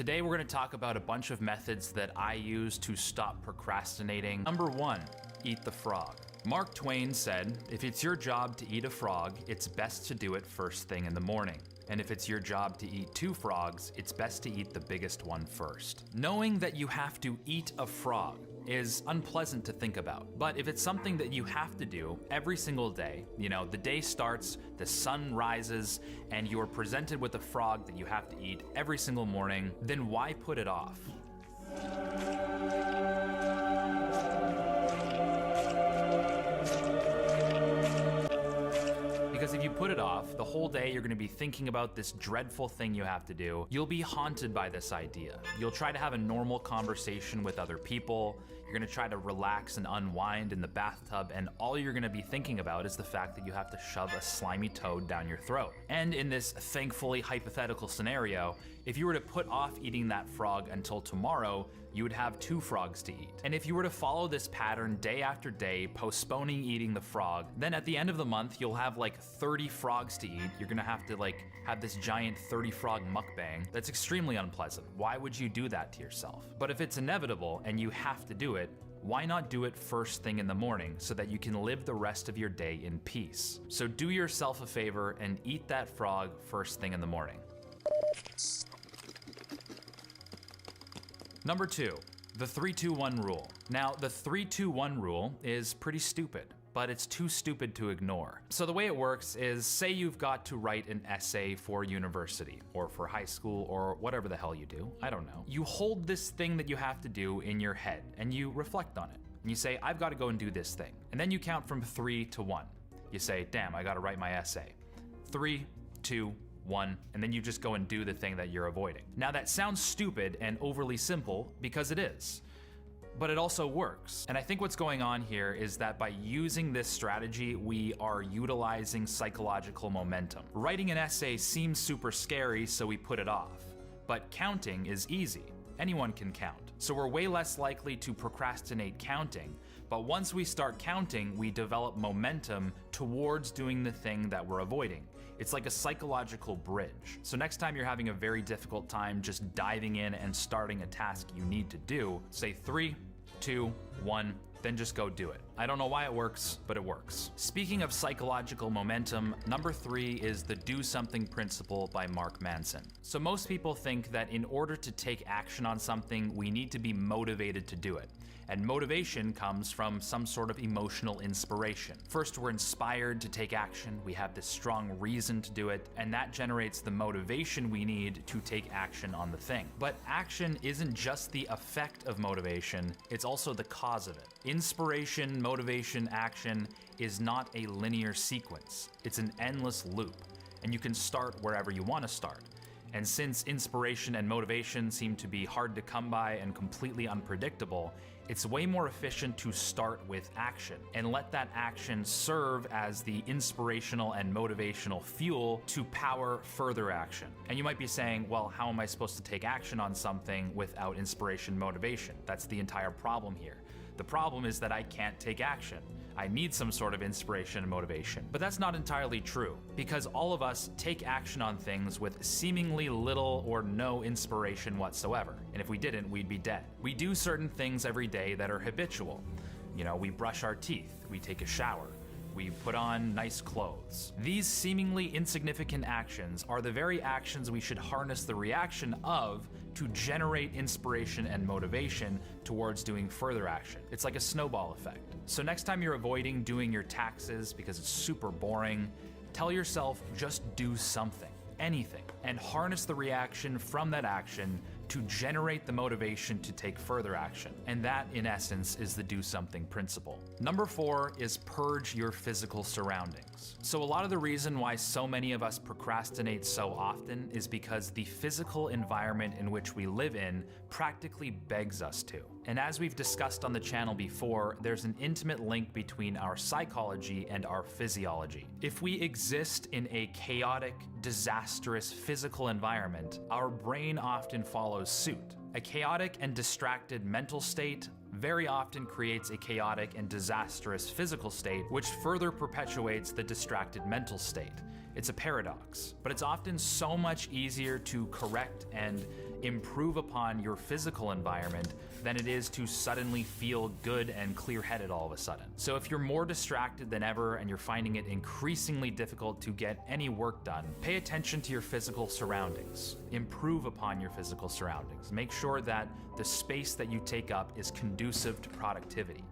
Today we're going to talk about a bunch of methods that I use to stop procrastinating. Number 1, eat the frog. Mark Twain said, if it's your job to eat a frog, it's best to do it first thing in the morning. And if it's your job to eat 2 frogs, it's best to eat the biggest one first. Knowing that you have to eat a frog is unpleasant to think about. But if it's something that you have to do every single day, the day starts, the sun rises, and you're presented with a frog that you have to eat every single morning, then why put it off? Because if you put it off, the whole day you're going to be thinking about this dreadful thing you have to do. You'll be haunted by this idea. You'll try to have a normal conversation with other people. You're going to try to relax and unwind in the bathtub, and all you're going to be thinking about is the fact that you have to shove a slimy toad down your throat. And in this thankfully hypothetical scenario, if you were to put off eating that frog until tomorrow, you would have 2 frogs to eat. And if you were to follow this pattern day after day, postponing eating the frog, then at the end of the month, you'll have like 30 frogs to eat. You're gonna have to have this giant 30 frog mukbang. That's extremely unpleasant. Why would you do that to yourself? But if it's inevitable and you have to do it, why not do it first thing in the morning so that you can live the rest of your day in peace? So do yourself a favor and eat that frog first thing in the morning. Number 2, the 3-2-1 rule. Now, the 3-2-1 rule is pretty stupid, but it's too stupid to ignore. So the way it works is, say you've got to write an essay for university, or for high school, or whatever the hell you do, I don't know. You hold this thing that you have to do in your head, and you reflect on it. And you say, I've got to go and do this thing. And then you count from 3 to 1. You say, damn, I got to write my essay. 3, 2, 1, and then you just go and do the thing that you're avoiding. Now that sounds stupid and overly simple, because it is, but it also works. And I think what's going on here is that by using this strategy, we are utilizing psychological momentum. Writing an essay seems super scary, so we put it off. But counting is easy. Anyone can count. So we're way less likely to procrastinate counting, but once we start counting, we develop momentum towards doing the thing that we're avoiding. It's like a psychological bridge. So next time you're having a very difficult time just diving in and starting a task you need to do, say 3, 2, 1, then just go do it. I don't know why it works, but it works. Speaking of psychological momentum, number 3 is the do something principle by Mark Manson. So most people think that in order to take action on something, we need to be motivated to do it. And motivation comes from some sort of emotional inspiration. First, we're inspired to take action. We have this strong reason to do it, and that generates the motivation we need to take action on the thing. But action isn't just the effect of motivation, it's also the cause of it. Inspiration, motivation, action is not a linear sequence. It's an endless loop, and you can start wherever you want to start. And since inspiration and motivation seem to be hard to come by and completely unpredictable, it's way more efficient to start with action and let that action serve as the inspirational and motivational fuel to power further action. And you might be saying, well, how am I supposed to take action on something without inspiration, motivation? That's the entire problem here. The problem is that I can't take action. I need some sort of inspiration and motivation. But that's not entirely true, because all of us take action on things with seemingly little or no inspiration whatsoever. And if we didn't, we'd be dead. We do certain things every day that are habitual. We brush our teeth, we take a shower, we put on nice clothes. These seemingly insignificant actions are the very actions we should harness the reaction of to generate inspiration and motivation towards doing further action. It's like a snowball effect. So next time you're avoiding doing your taxes because it's super boring, tell yourself just do something, anything, and harness the reaction from that action to generate the motivation to take further action. And that, in essence, is the do something principle. Number 4 is purge your physical surroundings. So a lot of the reason why so many of us procrastinate so often is because the physical environment in which we live in practically begs us to. And as we've discussed on the channel before, there's an intimate link between our psychology and our physiology. If we exist in a chaotic, disastrous physical environment, our brain often follows suit. A chaotic and distracted mental state very often creates a chaotic and disastrous physical state, which further perpetuates the distracted mental state. It's a paradox, but it's often so much easier to correct and improve upon your physical environment than it is to suddenly feel good and clear-headed all of a sudden. So if you're more distracted than ever and you're finding it increasingly difficult to get any work done, pay attention to your physical surroundings. Improve upon your physical surroundings. Make sure that the space that you take up is conducive to productivity.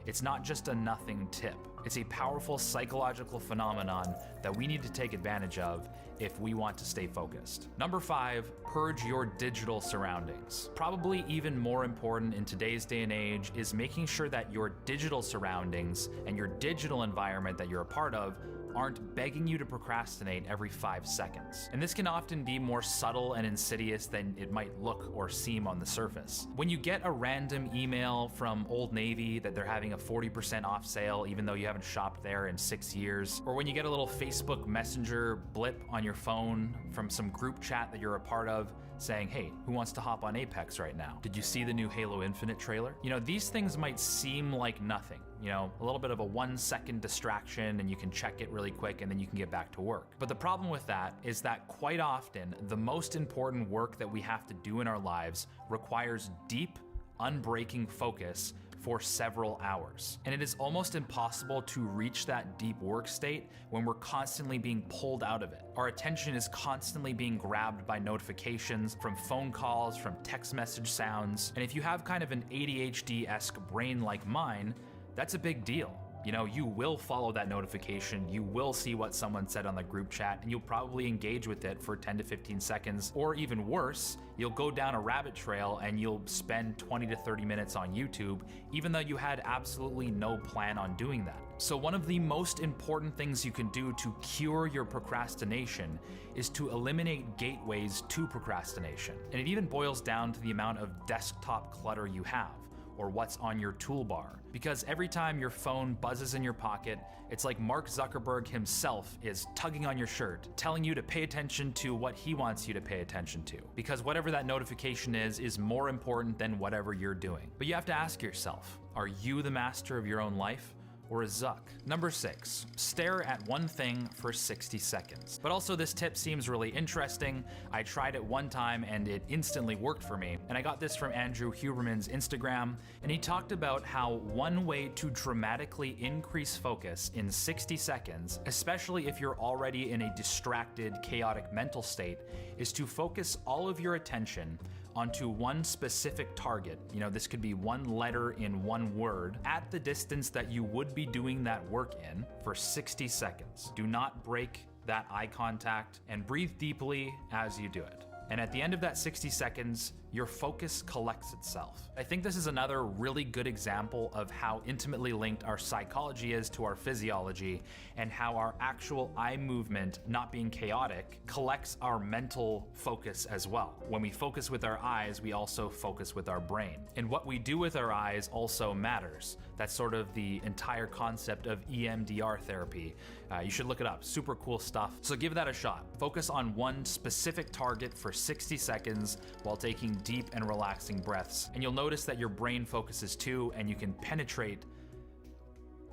It's not just a nothing tip. It's a powerful psychological phenomenon that we need to take advantage of if we want to stay focused. Number 5, purge your digital surroundings. Probably even more important in today's day and age is making sure that your digital surroundings and your digital environment that you're a part of aren't begging you to procrastinate every 5 seconds. And this can often be more subtle and insidious than it might look or seem on the surface. When you get a random email from Old Navy that they're having a 40% off sale even though you haven't shopped there in 6 years, or when you get a little Facebook Messenger blip on your phone from some group chat that you're a part of saying, hey, who wants to hop on Apex right now? Did you see the new Halo Infinite trailer? You know, these things might seem like nothing. You know, a little bit of a 1-second distraction and you can check it really quick and then you can get back to work. But the problem with that is that quite often the most important work that we have to do in our lives requires deep, unbreaking focus for several hours. And it is almost impossible to reach that deep work state when we're constantly being pulled out of it. Our attention is constantly being grabbed by notifications, from phone calls, from text message sounds. And if you have kind of an ADHD-esque brain like mine, that's a big deal. You know, you will follow that notification, you will see what someone said on the group chat, and you'll probably engage with it for 10 to 15 seconds, or even worse, you'll go down a rabbit trail and you'll spend 20 to 30 minutes on YouTube, even though you had absolutely no plan on doing that. So one of the most important things you can do to cure your procrastination is to eliminate gateways to procrastination. And it even boils down to the amount of desktop clutter you have, or what's on your toolbar. Because every time your phone buzzes in your pocket, it's like Mark Zuckerberg himself is tugging on your shirt, telling you to pay attention to what he wants you to pay attention to. Because whatever that notification is more important than whatever you're doing. But you have to ask yourself, are you the master of your own life? Or a Zuck? Number 6, stare at one thing for 60 seconds. But also this tip seems really interesting. I tried it one time and it instantly worked for me. And I got this from Andrew Huberman's Instagram, and he talked about how one way to dramatically increase focus in 60 seconds, especially if you're already in a distracted, chaotic mental state, is to focus all of your attention onto one specific target. You know, this could be one letter in one word at the distance that you would be doing that work in for 60 seconds. Do not break that eye contact and breathe deeply as you do it. And at the end of that 60 seconds, your focus collects itself. I think this is another really good example of how intimately linked our psychology is to our physiology, and how our actual eye movement, not being chaotic, collects our mental focus as well. When we focus with our eyes, we also focus with our brain. And what we do with our eyes also matters. That's sort of the entire concept of EMDR therapy. You should look it up, super cool stuff. So give that a shot. Focus on one specific target for 60 seconds while taking deep and relaxing breaths. And you'll notice that your brain focuses too, and you can penetrate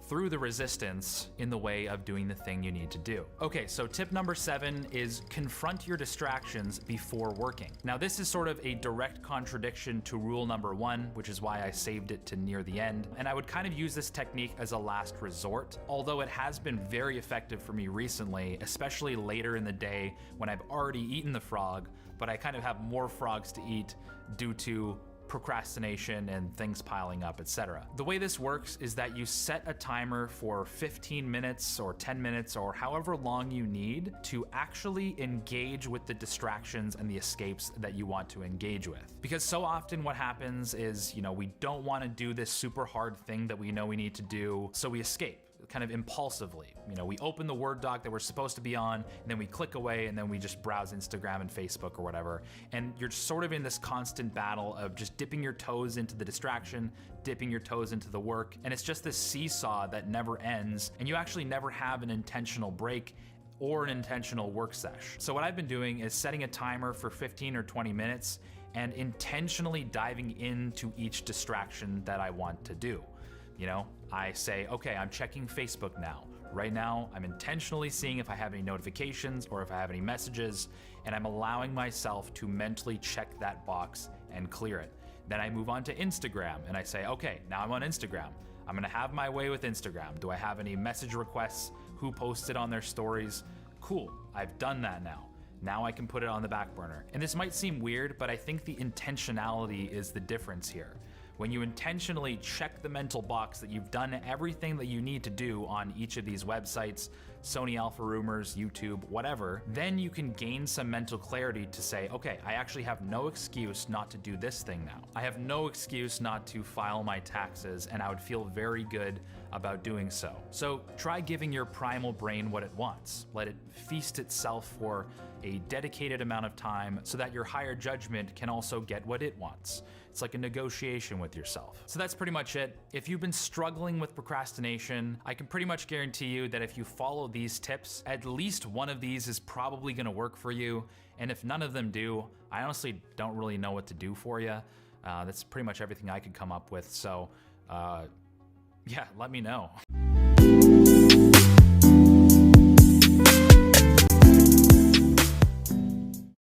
through the resistance in the way of doing the thing you need to do. Okay, so tip number 7 is confront your distractions before working. Now this is sort of a direct contradiction to rule number 1, which is why I saved it to near the end. And I would kind of use this technique as a last resort, although it has been very effective for me recently, especially later in the day when I've already eaten the frog, but I kind of have more frogs to eat due to procrastination and things piling up, etc. The way this works is that you set a timer for 15 minutes or 10 minutes or however long you need to actually engage with the distractions and the escapes that you want to engage with. Because so often what happens is, you know, we don't want to do this super hard thing that we know we need to do, so we escape kind of impulsively. You know, we open the Word doc that we're supposed to be on, and then we click away, and then we just browse Instagram and Facebook or whatever. And you're sort of in this constant battle of just dipping your toes into the distraction, dipping your toes into the work, and it's just this seesaw that never ends, and you actually never have an intentional break or an intentional work sesh. So what I've been doing is setting a timer for 15 or 20 minutes and intentionally diving into each distraction that I want to do. You know, I say, okay, I'm checking Facebook now. Right now, I'm intentionally seeing if I have any notifications or if I have any messages, and I'm allowing myself to mentally check that box and clear it. Then I move on to Instagram and I say, okay, now I'm on Instagram. I'm gonna have my way with Instagram. Do I have any message requests? Who posted on their stories? Cool, I've done that now. Now I can put it on the back burner. And this might seem weird, but I think the intentionality is the difference here. When you intentionally check the mental box that you've done everything that you need to do on each of these websites, Sony Alpha Rumors, YouTube, whatever, then you can gain some mental clarity to say, okay, I actually have no excuse not to do this thing now. I have no excuse not to file my taxes, and I would feel very good about doing so. So try giving your primal brain what it wants. Let it feast itself for a dedicated amount of time so that your higher judgment can also get what it wants. It's like a negotiation with yourself. So that's pretty much it. If you've been struggling with procrastination, I can pretty much guarantee you that if you follow these tips, at least one of these is probably gonna work for you. And if none of them do, I honestly don't really know what to do for you. That's pretty much everything I could come up with. So, yeah, let me know.